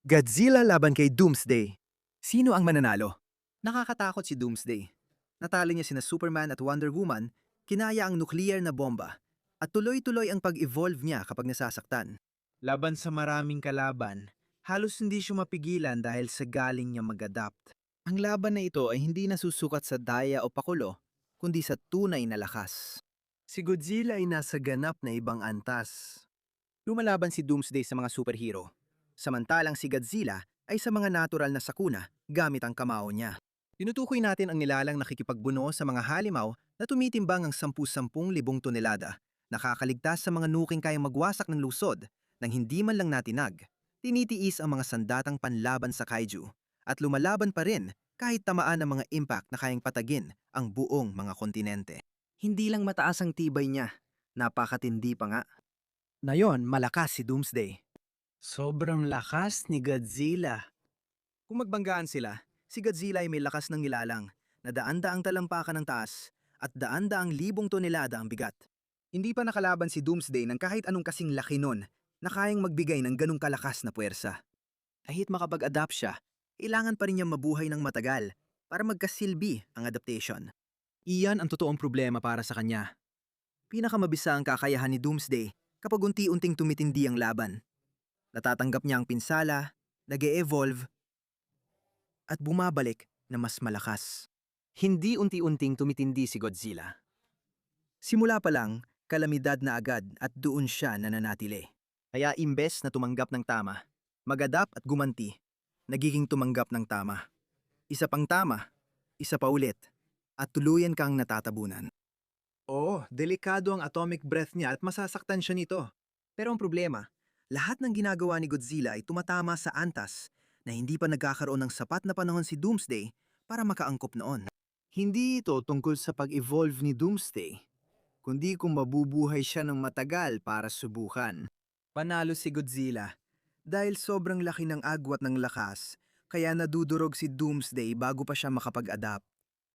Godzilla laban kay Doomsday. Sino ang mananalo? Nakakatakot si Doomsday. Natalo niya sina Superman at Wonder Woman, kinaya ang nuclear na bomba, at tuloy-tuloy ang pag-evolve niya kapag nasasaktan. Laban sa maraming kalaban, halos hindi siya mapigilan dahil sa galing niya mag-adapt. Ang laban na ito ay hindi nasusukat sa daya o pakulo, kundi sa tunay na lakas. Si Godzilla ay nasa ganap na ibang antas. Lumalaban si Doomsday sa mga superhero, samantalang si Godzilla ay sa mga natural na sakuna gamit ang kamao niya. Tinutukoy natin ang nilalang nakikipagbuno sa mga halimaw na tumitimbang ang 10,000 tonelada, nakakaligtas sa mga nuking kayang magwasak ng lusod nang hindi man lang natinag. Tinitiis ang mga sandatang panlaban sa kaiju at lumalaban pa rin kahit tamaan ang mga impact na kayang patagin ang buong mga kontinente. Hindi lang mataas ang tibay niya, napakatindi pa nga. Ngayon, malakas si Doomsday. Sobrang lakas ni Godzilla. Kung magbanggaan sila, si Godzilla ay may lakas ng nilalang na daan-daang talampakan ng taas at daan-daang libong tonelada ang bigat. Hindi pa nakalaban si Doomsday ng kahit anong kasing laki nun na kayang magbigay ng ganong kalakas na puwersa. Kahit makapag-adapt siya, kailangan pa rin niya mabuhay ng matagal para magkasilbi ang adaptation. Iyan ang totoong problema para sa kanya. Pinakamabisa ang kakayahan ni Doomsday kapag unti-unting tumitindi ang laban. Natatanggap niya ang pinsala, nag-e-evolve, at bumabalik na mas malakas. Hindi unti-unting tumitindi si Godzilla. Simula pa lang, kalamidad na agad at doon siya nananatili. Kaya imbes na tumanggap ng tama, mag-adapt at gumanti, nagiging tumanggap ng tama. Isa pang tama, isa pa ulit, at tuluyan kang natatabunan. Oo, delikado ang atomic breath niya at masasaktan siya nito. Pero ang problema, lahat ng ginagawa ni Godzilla ay tumatama sa antas na hindi pa nagkakaroon ng sapat na panahon si Doomsday para makaangkop noon. Hindi ito tungkol sa pag-evolve ni Doomsday, kundi kung mabubuhay siya ng matagal para subukan. Panalo si Godzilla dahil sobrang laki ng agwat ng lakas, kaya nadudurog si Doomsday bago pa siya makapag-adapt.